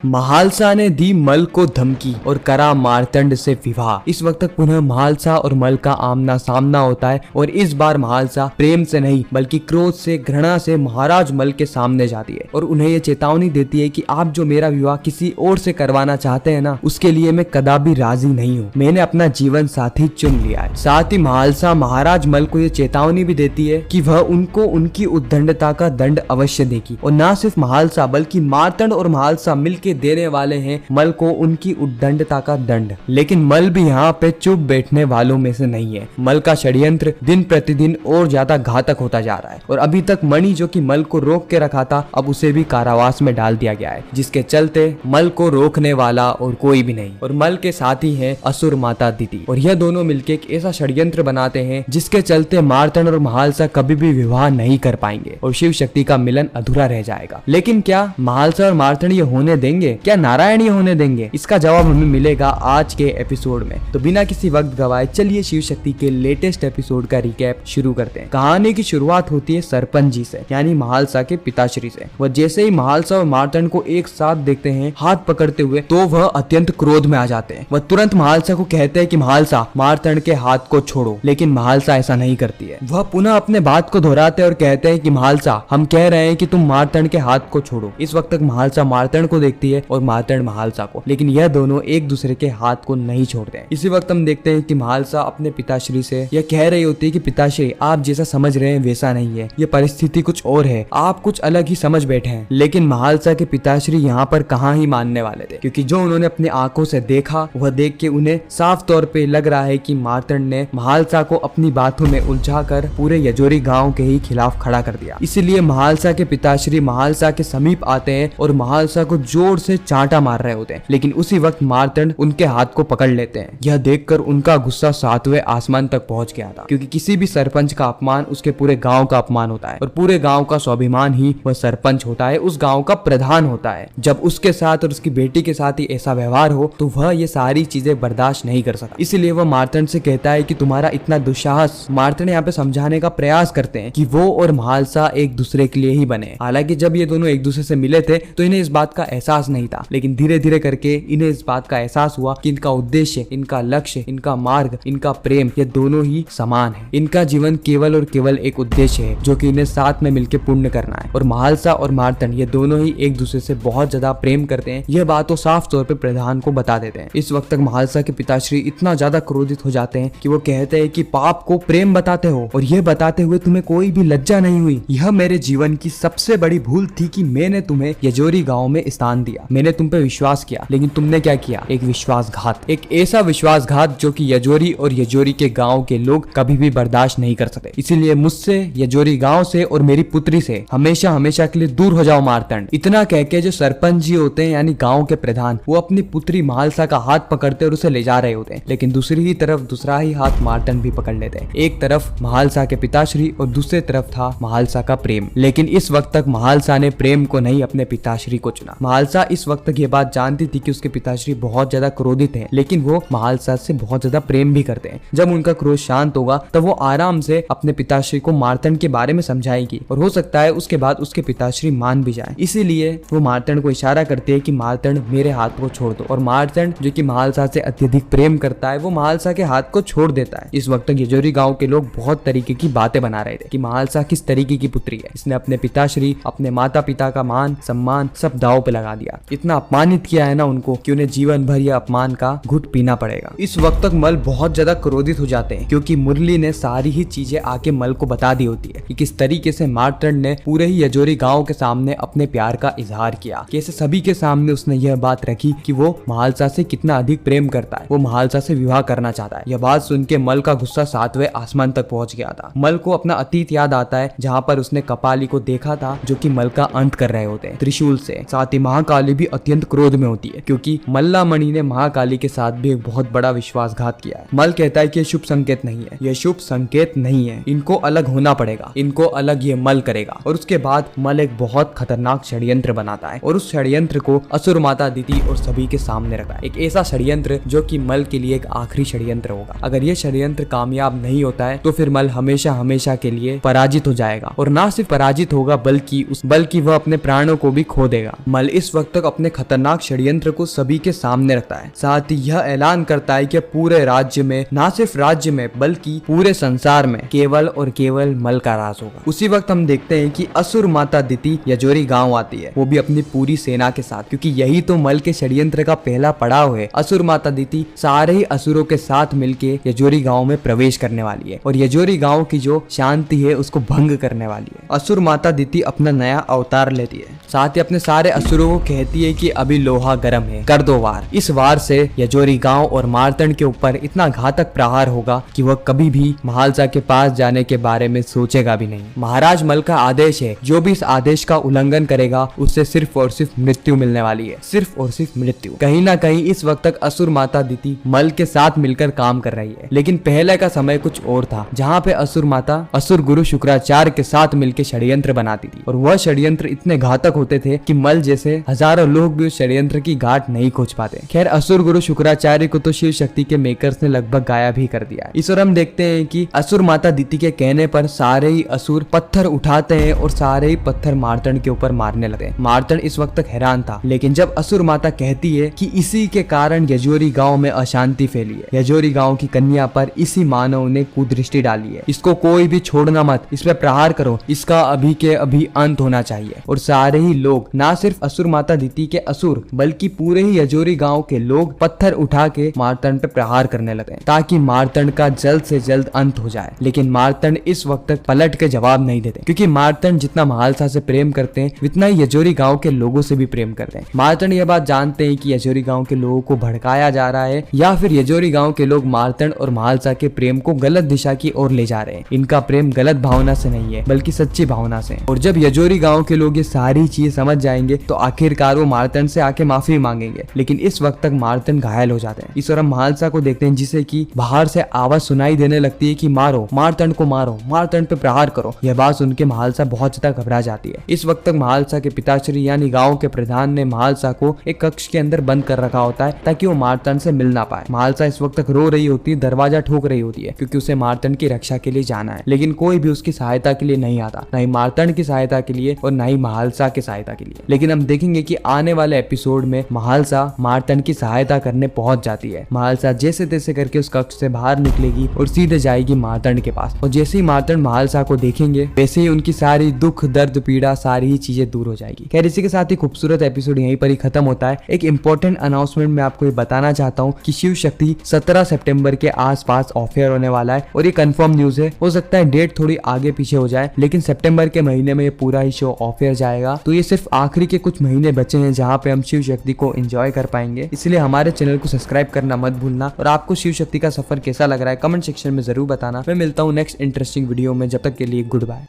महालसा ने दी मल को धमकी और करा मार्तंड से विवाह। इस वक्त पुनः महालसा और मल का आमना सामना होता है और इस बार महालसा प्रेम से नहीं बल्कि क्रोध से, घृणा से महाराज मल के सामने जाती है और उन्हें ये चेतावनी देती है कि आप जो मेरा विवाह किसी और से करवाना चाहते हैं ना, उसके लिए मैं कदापि राजी नहीं हूँ। मैंने अपना जीवन साथी चुन लिया है। साथ ही महालसा महाराज मल को ये चेतावनी भी देती है कि वह उनको उनकी उद्दंडता का दंड अवश्य देगी और न सिर्फ महालसा बल्कि मार्तंड और महालसा मिलके देने वाले हैं मल को उनकी उद्दंडता का दंड। लेकिन मल भी यहाँ पे चुप बैठने वालों में से नहीं है। मल का षड्यंत्र दिन प्रतिदिन और ज्यादा घातक होता जा रहा है और अभी तक मणि जो कि मल को रोक के रखा था, अब उसे भी कारावास में डाल दिया गया है, जिसके चलते मल को रोकने वाला और कोई भी नहीं। और मल के साथी है असुर माता दिति और यह दोनों मिलके एक ऐसा षड्यंत्र बनाते हैं जिसके चलते मार्तंड और महालसा कभी भी विवाह नहीं कर पाएंगे और शिव शक्ति का मिलन अधूरा रह जाएगा। लेकिन क्या महालसा और मार्तंड ये होने देंगे? क्या नारायण ये होने देंगे? इसका जवाब हमें मिलेगा आज के एपिसोड में। तो बिना किसी वक्त गवाए चलिए शिव शक्ति के लेटेस्ट एपिसोड का रिकैप शुरू करते हैं। कहानी की शुरुआत होती है सरपंच जी से, यानी महालसा के पिताश्री से। वह जैसे ही महालसा और मार्तंड को एक साथ देखते हैं हाथ पकड़ते हुए, तो वह अत्यंत क्रोध में आ जाते हैं। वह तुरंत महालसा को कहते हैं कि महालसा मार्तंड के हाथ को छोड़ो, लेकिन महालसा ऐसा नहीं करती है। वह पुनः अपने बात को दोहराते और कहते हैं कि महालसा हम कह रहे हैं कि तुम मार्तंड के हाथ को छोड़ो। इस वक्त तक महालसा मार्तंड को देखती है और मार्तंड महालसा को, लेकिन यह दोनों एक दूसरे के हाथ को नहीं छोड़ते हैं। इसी वक्त हम देखते हैं कि महालसा अपने पिताश्री से यह कह रही होती है कि पिताश्री आप जैसा समझ रहे हैं वैसा नहीं है, ये परिस्थिति कुछ और है, आप कुछ अलग ही समझ बैठे हैं। लेकिन महालसा के पिताश्री यहाँ पर कहाँ ही मानने वाले थे, क्योंकि जो उन्होंने अपनी आंखों से देखा वह देख के उन्हें साफ तौर पे लग रहा है कि मार्तंड ने महालसा को अपनी बातों में उलझाकर पूरे यजोरी गांव के ही खिलाफ खड़ा कर दिया। इसीलिए महालसा के पिताश्री महालसा के समीप आते हैं और महालसा को जोर से चांटा मार रहे होते हैं, लेकिन उसी वक्त मार्तंड उनके हाथ को पकड़ लेते हैं। यह देखकर उनका गुस्सा 7वें आसमान तक पहुंच गया था, क्योंकि किसी भी सरपंच का अपमान उसके पूरे गांव का अपमान होता है और पूरे गांव का स्वाभिमान ही वह सरपंच होता है, उस गांव का प्रधान होता है। जब उसके साथ और उसकी बेटी के साथ ही ऐसा व्यवहार हो तो वह ये सारी चीजें बर्दाश्त नहीं कर सकता। इसीलिए वह मार्तंड से कहता है कि तुम्हारा इतना दुस्साहस। मार्तंड यहाँ पे समझाने का प्रयास करते हैं कि वो और महालसा एक दूसरे के लिए ही बने। हालांकि जब ये दोनों एक दूसरे से मिले थे तो इन्हें इस बात का एहसास नहीं था, लेकिन धीरे धीरे करके इन्हें इस बात का एहसास हुआ कि इनका उद्देश्य, इनका लक्ष्य, इनका मार्ग, इनका प्रेम, ये दोनों ही समान है। इनका जीवन केवल और केवल एक उद्देश्य है जो कि इन्हें साथ में मिलकर पूर्ण करना है। और महालसा और मार्तंड ये दोनों ही एक दूसरे से बहुत ज्यादा प्रेम करते हैं। यह बात तो साफ तौर पे प्रधान को बता देते हैं। इस वक्त तक महालसा के पिताश्री इतना ज्यादा क्रोधित हो जाते हैं कि वो कहते हैं कि पाप को प्रेम बताते हो और यह बताते हुए तुम्हें कोई भी लज्जा नहीं हुई। यह मेरे जीवन की सबसे बड़ी भूल थी कि मैंने तुम्हें यजोरी गांव में स्थान दिया। मैंने तुम पे विश्वास किया, लेकिन तुमने क्या किया? एक विश्वासघात, एक ऐसा विश्वासघात जो कि यजोरी और यजोरी के गांव के लोग कभी भी बर्दाश्त नहीं कर सकते। इसीलिए मुझसे, यजोरी गांव से और मेरी पुत्री से हमेशा हमेशा के लिए दूर हो जाओ मार्तंड। इतना कह के जो सरपंच जी होते हैं यानी गांव के प्रधान, वो अपनी पुत्री महालसा का हाथ पकड़ते और उसे ले जा रहे होते हैं, लेकिन दूसरी ही तरफ दूसरा ही हाथ मार्तंड भी पकड़ लेते हैं। एक तरफ महालसा के पिताश्री और दूसरी तरफ था महालसा का प्रेम। लेकिन इस वक्त तक महालसा ने प्रेम को नहीं अपने पिताश्री को चुना। महालसा इस वक्त तक ये बात जानती थी कि उसके पिताश्री बहुत ज्यादा क्रोधित हैं, लेकिन वो महालसा से बहुत ज्यादा प्रेम भी करते हैं। जब उनका क्रोध शांत होगा तब वो आराम से अपने पिताश्री को मार्तंड के बारे में समझाएगी और हो सकता है उसके बाद उसके पिताश्री मान भी जाए। इसीलिए वो मार्तंड को इशारा करते हैं कि मार्तंड मेरे हाथ को छोड़ दो। और मार्तंड जो कि महालसा से अत्यधिक प्रेम करता है, वो महालसा के हाथ को छोड़ देता है। इस वक्त यजोरी गांव के लोग बहुत तरीके की बातें बना रहे थे कि महालसा किस तरीके की पुत्री है, इसने अपने पिताश्री, अपने माता पिता का मान सम्मान सब दांव पे लगा दिया। इतना अपमानित किया है ना उनको कि उन्हें जीवन भर यह अपमान का घुट पीना पड़ेगा। इस वक्त तक मल बहुत ज्यादा क्रोधित हो जाते हैं, क्योंकि मुरली ने सारी ही चीजें आके मल को बता दी होती है कि किस तरीके से मार्तंड ने पूरे ही यजोरी गांव के सामने अपने प्यार का इजहार किया। कैसे सभी के सामने उसने यह बात रखी कि वो महालसा से कितना अधिक प्रेम करता है, वो महालसा से विवाह करना चाहता है। यह बात सुन के मल का गुस्सा 7वें आसमान तक पहुंच गया था। मल को अपना अतीत याद आता है, जहाँ पर उसने कपाली को देखा था जो कि मल का अंत कर रहे होते हैं त्रिशूल से। साथ ही महाकाली भी अत्यंत क्रोध में होती है, क्योंकि मल्ला मणि ने महाकाली के साथ भी एक बहुत बड़ा विश्वासघात किया है। मल कहता है कि यह शुभ संकेत नहीं है, यह शुभ संकेत नहीं है, इनको अलग होना पड़ेगा, इनको अलग ये मल करेगा। और उसके बाद मल एक बहुत खतरनाक षड्यंत्र बनाता है और उस षड्यंत्र को असुर माता दिति और सभी के सामने रखा है। एक ऐसा षड्यंत्र जो कि मल के लिए एक आखिरी षड्यंत्र होगा। अगर ये षड्यंत्र कामयाब नहीं होता है तो फिर मल हमेशा हमेशा के लिए पराजित हो जाएगा, और ना सिर्फ पराजित होगा बल्कि वह अपने प्राणों को भी खो देगा। मल इस वक्त वक्त तक अपने खतरनाक षड्यंत्र को सभी के सामने रखता है। साथ ही यह ऐलान करता है कि पूरे राज्य में, न सिर्फ राज्य में बल्कि पूरे संसार में केवल और केवल मल का राज होगा। उसी वक्त हम देखते हैं कि असुर माता दिति यजोरी गांव आती है, वो भी अपनी पूरी सेना के साथ, क्योंकि यही तो मल के षड्यंत्र का पहला पड़ाव है। असुर माता दिति सारे ही असुरों के साथ मिलके यजोरी गांव में प्रवेश करने वाली है और यजोरी गांव की जो शांति है उसको भंग करने वाली है। असुर माता दिति अपना नया अवतार लेती है, साथ ही अपने सारे असुरों को कहती है कि अभी लोहा गर्म है, कर दो वार। इस वार से यजोरी गांव और मार्तंड के ऊपर इतना घातक प्रहार होगा कि वह कभी भी महालसा के पास जाने के बारे में सोचेगा भी नहीं। महाराज मल का आदेश है, जो भी इस आदेश का उल्लंघन करेगा उससे सिर्फ और सिर्फ मृत्यु मिलने वाली है, सिर्फ और सिर्फ मृत्यु। कहीं ना कहीं इस वक्त तक असुर माता दिति मल के साथ मिलकर काम कर रही है, लेकिन पहले का समय कुछ और था, जहाँ पे असुर माता असुर गुरु शुक्राचार्य के साथ मिलकर षड्यंत्र बनाती थी और वह षड्यंत्र इतने घातक होते थे कि मल जैसे हजारों लोग भी उस षड्यंत्र की गांठ नहीं खोज पाते। खैर, असुर गुरु शुक्राचार्य को तो शिव शक्ति के मेकर्स ने लगभग गायब ही कर दिया। इस और हम देखते हैं कि असुर माता दिति के कहने पर सारे ही असुर पत्थर उठाते हैं और सारे ही पत्थर मार्तंड के ऊपर मारने लगते हैं। मार्तंड इस वक्त तक हैरान था, लेकिन जब असुर माता कहती है कि इसी के कारण यजोरी गांव में अशांति फैली है, यजोरी गांव की कन्या पर इसी मानव ने कुदृष्टि डाली है, इसको कोई भी छोड़ना मत, इस पर प्रहार करो, इसका अभी के अभी अंत होना चाहिए। और सारे ही लोग, ना सिर्फ असुर माता दिति के असुर बल्कि पूरे ही यजोरी गांव के लोग पत्थर उठा के मार्तंड पे प्रहार करने लगे ताकि मार्तंड का जल्द से जल्द अंत हो जाए। लेकिन मार्तंड इस वक्त तक पलट के जवाब नहीं देते, क्योंकि मार्तंड जितना महालसा से प्रेम करते हैं उतना ही यजोरी गांव के लोगों से भी प्रेम करते हैं। मार्तंड यह बात जानते हैं कि यजोरी गांव के लोगों को भड़काया जा रहा है या फिर यजोरी गांव के लोग मार्तंड और महालसा के प्रेम को गलत दिशा की ओर ले जा रहे हैं। इनका प्रेम गलत भावना से नहीं है बल्कि सच्ची भावना से। और जब यजोरी गांव के लोग ये सारी चीज समझ जाएंगे तो आखिरकार वो मार्तंड से आके माफी मांगेंगे, लेकिन इस वक्त तक मार्तंड घायल हो जाते हैं। इस और हम महालसा को देखते हैं, जिसे कि बाहर से आवाज सुनाई देने लगती है कि मारो मार्तंड को, मारो मार्तंड पे प्रहार करो। यह बात सुन के महालसा बहुत ज्यादा घबरा जाती है। इस वक्त तक महालसा के पिताश्री यानी गांव के प्रधान ने महालसा को एक कक्ष के अंदर बंद कर रखा होता है ताकि वो मार्तंड से मिल ना पाए। महालसा इस वक्त तक रो रही होती है, दरवाजा ठोक रही होती है, क्योंकि उसे मार्तंड की रक्षा के लिए जाना है, लेकिन कोई भी उसकी सहायता के लिए नहीं आता, ना ही मार्तंड की सहायता के लिए और ना ही महालसा की सहायता के लिए। लेकिन हम देखेंगे कि आने वाले एपिसोड में महालसा मार्तंड की सहायता करने पहुंच जाती है। महालसा जैसे तैसे करके उस कक्ष से बाहर निकलेगी और सीधे जाएगी मार्तंड के पास, और जैसे ही मार्तंड महालसा को देखेंगे वैसे ही उनकी सारी दुख दर्द पीड़ा सारी ही चीजें दूर हो जाएगी। खैर, इसी के साथ ही खूबसूरत एपिसोड यहीं पर ही खत्म होता है। एक इंपॉर्टेंट अनाउंसमेंट मैं आपको ये बताना चाहता हूँ कि शिव शक्ति 17 सितंबर के आसपास ऑफ एयर होने वाला है और ये कंफर्म न्यूज है। हो सकता है डेट थोड़ी आगे पीछे हो जाए, लेकिन सितंबर के महीने में ये पूरा ही शो ऑफ एयर जाएगा। तो ये सिर्फ आखिरी के कुछ महीने बचे हैं जहाँ पे हम शिव शक्ति को एंजॉय कर पाएंगे, इसलिए हमारे चैनल को सब्सक्राइब करना मत भूलना। और आपको शिव शक्ति का सफर कैसा लग रहा है कमेंट सेक्शन में जरूर बताना। मैं मिलता हूँ नेक्स्ट इंटरेस्टिंग वीडियो में, जब तक के लिए गुड बाय।